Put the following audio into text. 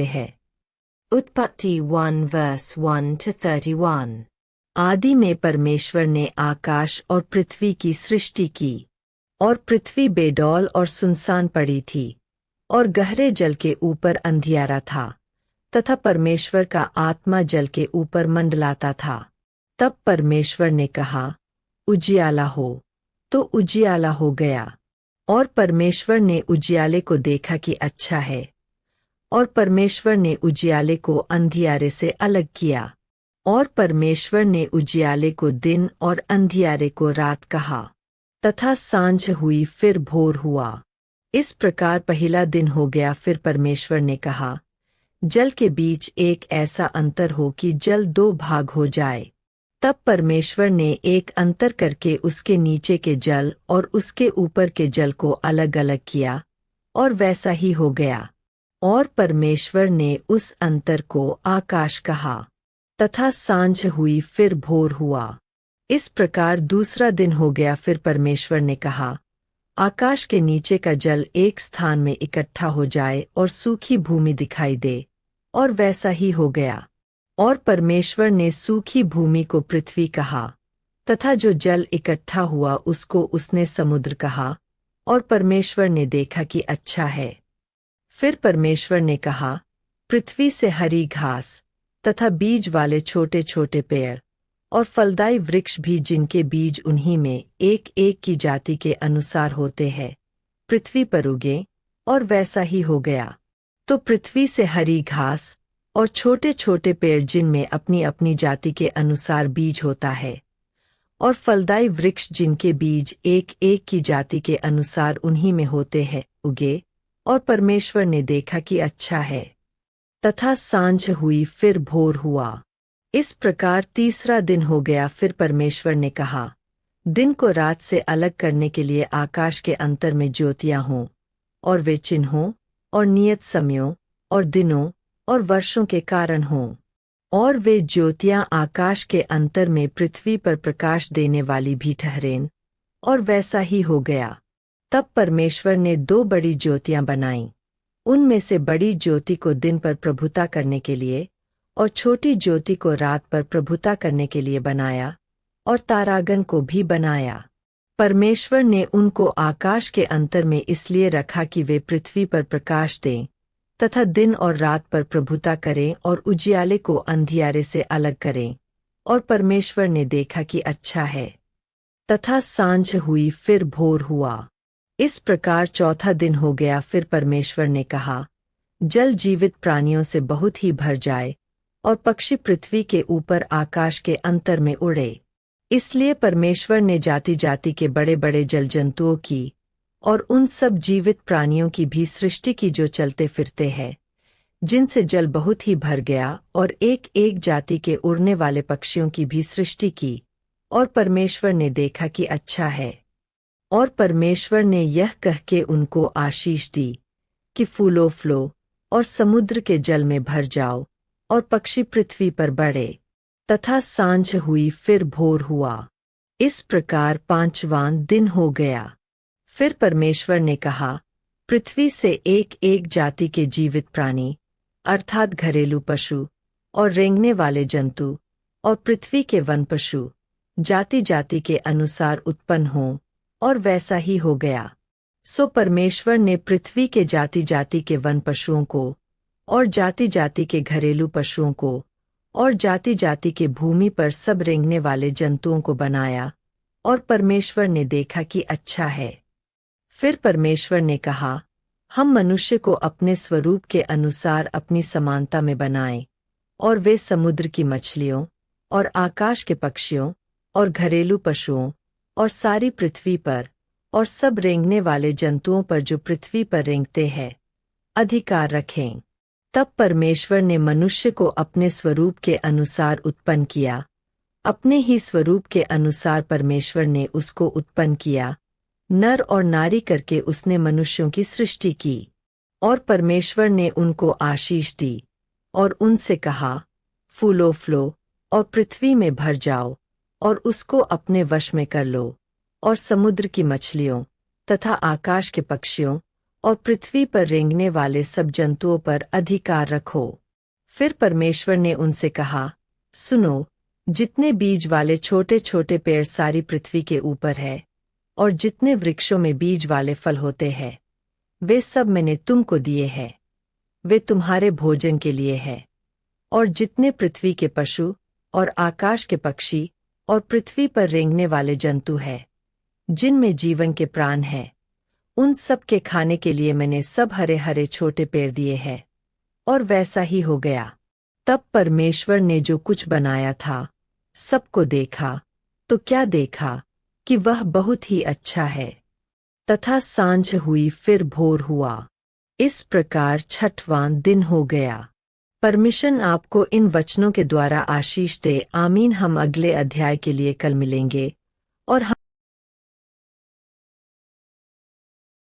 है। उत्पत्ति 1 verse 1 to 31। आदि में परमेश्वर ने आकाश और पृथ्वी की सृष्टि की, और पृथ्वी बेडौल और सुनसान पड़ी थी, और गहरे जल के ऊपर अंधियारा था, तथा परमेश्वर का आत्मा जल के ऊपर मंडलाता था। तब परमेश्वर ने कहा, उजियाला हो, तो उजियाला हो गया। और परमेश्वर ने उजियाले को देखा कि अच्छा है, और परमेश्वर ने उजियाले को अंधियारे से अलग किया, और परमेश्वर ने उजियाले को दिन और अंधियारे को रात कहा। तथा सांझ हुई फिर भोर हुआ। इस प्रकार पहला दिन हो गया। फिर परमेश्वर ने कहा, जल के बीच एक ऐसा अंतर हो कि जल 2 भाग हो जाए। तब परमेश्वर ने एक अंतर करके उसके नीचे के जल और उसके ऊपर के जल को अलग अलग किया, और वैसा ही हो गया। और परमेश्वर ने उस अंतर को आकाश कहा। तथा सांझ हुई फिर भोर हुआ। इस प्रकार दूसरा दिन हो गया। फिर परमेश्वर ने कहा, आकाश के नीचे का जल एक स्थान में इकट्ठा हो जाए और सूखी भूमि दिखाई दे, और वैसा ही हो गया। और परमेश्वर ने सूखी भूमि को पृथ्वी कहा, तथा जो जल इकट्ठा हुआ उसको उसने समुद्र कहा। और परमेश्वर ने देखा कि अच्छा है। फिर परमेश्वर ने कहा, पृथ्वी से हरी घास तथा बीज वाले छोटे छोटे पेड़ और फलदायी वृक्ष भी, जिनके बीज उन्हीं में एक एक की जाति के अनुसार होते हैं, पृथ्वी पर उगे, और वैसा ही हो गया। तो पृथ्वी से हरी घास और छोटे छोटे पेड़, जिनमें अपनी अपनी जाति के अनुसार बीज होता है, और फलदायी वृक्ष, जिनके बीज एक एक की जाति के अनुसार उन्हीं में होते हैं, उगे। और परमेश्वर ने देखा कि अच्छा है। तथा सांझ हुई फिर भोर हुआ। इस प्रकार तीसरा दिन हो गया। फिर परमेश्वर ने कहा, दिन को रात से अलग करने के लिए आकाश के अंतर में ज्योतियां हों, और वे चिन्हों और नियत समयों और दिनों और वर्षों के कारण हों। और वे ज्योतियां आकाश के अंतर में पृथ्वी पर प्रकाश देने वाली भी ठहरें, और वैसा ही हो गया। तब परमेश्वर ने 2 बड़ी ज्योतियां बनाईं। उनमें से बड़ी ज्योति को दिन पर प्रभुता करने के लिए, और छोटी ज्योति को रात पर प्रभुता करने के लिए बनाया, और तारागण को भी बनाया। परमेश्वर ने उनको आकाश के अंतर में इसलिए रखा कि वे पृथ्वी पर प्रकाश दें, तथा दिन और रात पर प्रभुता करें, और उजियाले को अंधियारे से अलग करें। और परमेश्वर ने देखा कि अच्छा है। तथा सांझ हुई फिर भोर हुआ। इस प्रकार चौथा दिन हो गया। फिर परमेश्वर ने कहा, जल जीवित प्राणियों से बहुत ही भर जाए, और पक्षी पृथ्वी के ऊपर आकाश के अंतर में उड़े। इसलिए परमेश्वर ने जाति जाति के बड़े बड़े जल जंतुओं की, और उन सब जीवित प्राणियों की भी सृष्टि की, जो चलते फिरते हैं, जिनसे जल बहुत ही भर गया, और एक एक जाति के उड़ने वाले पक्षियों की भी सृष्टि की। और परमेश्वर ने देखा कि अच्छा है। और परमेश्वर ने यह कह के उनको आशीष दी कि फूलो फलो और समुद्र के जल में भर जाओ, और पक्षी पृथ्वी पर बढ़े। तथा सांझ हुई फिर भोर हुआ। इस प्रकार 5वां दिन हो गया। फिर परमेश्वर ने कहा, पृथ्वी से एक एक जाति के जीवित प्राणी, अर्थात घरेलू पशु और रेंगने वाले जंतु, और पृथ्वी के वन पशु, जाति जाति के अनुसार उत्पन्न हों, और वैसा ही हो गया। सो परमेश्वर ने पृथ्वी के जाति जाति के वन पशुओं को, और जाति जाति के घरेलू पशुओं को, और जाति जाति के भूमि पर सब रेंगने वाले जंतुओं को बनाया। और परमेश्वर ने देखा कि अच्छा है। फिर परमेश्वर ने कहा, हम मनुष्य को अपने स्वरूप के अनुसार अपनी समानता में बनाएं, और वे समुद्र की मछलियों और आकाश के पक्षियों और घरेलू पशुओं और सारी पृथ्वी पर और सब रेंगने वाले जंतुओं पर, जो पृथ्वी पर रेंगते हैं, अधिकार रखें। तब परमेश्वर ने मनुष्य को अपने स्वरूप के अनुसार उत्पन्न किया। अपने ही स्वरूप के अनुसार परमेश्वर ने उसको उत्पन्न किया, नर और नारी करके उसने मनुष्यों की सृष्टि की। और परमेश्वर ने उनको आशीष दी, और उनसे कहा, फूलो फलो और पृथ्वी में भर जाओ, और उसको अपने वश में कर लो, और समुद्र की मछलियों तथा आकाश के पक्षियों और पृथ्वी पर रेंगने वाले सब जंतुओं पर अधिकार रखो। फिर परमेश्वर ने उनसे कहा, सुनो, जितने बीज वाले छोटे छोटे पेड़ सारी पृथ्वी के ऊपर है, और जितने वृक्षों में बीज वाले फल होते हैं, वे सब मैंने तुमको दिए हैं, वे तुम्हारे भोजन के लिए है। और जितने पृथ्वी के पशु और आकाश के पक्षी और पृथ्वी पर रेंगने वाले जंतु हैं, जिनमें जीवन के प्राण हैं, उन सब के खाने के लिए मैंने सब हरे हरे छोटे पेड़ दिए हैं। और वैसा ही हो गया। तब परमेश्वर ने जो कुछ बनाया था सबको देखा, तो क्या देखा कि वह बहुत ही अच्छा है। तथा सांझ हुई फिर भोर हुआ। इस प्रकार 6वां दिन हो गया। परमिशन आपको इन वचनों के द्वारा आशीष दे। आमीन। हम अगले अध्याय के लिए कल मिलेंगे और हम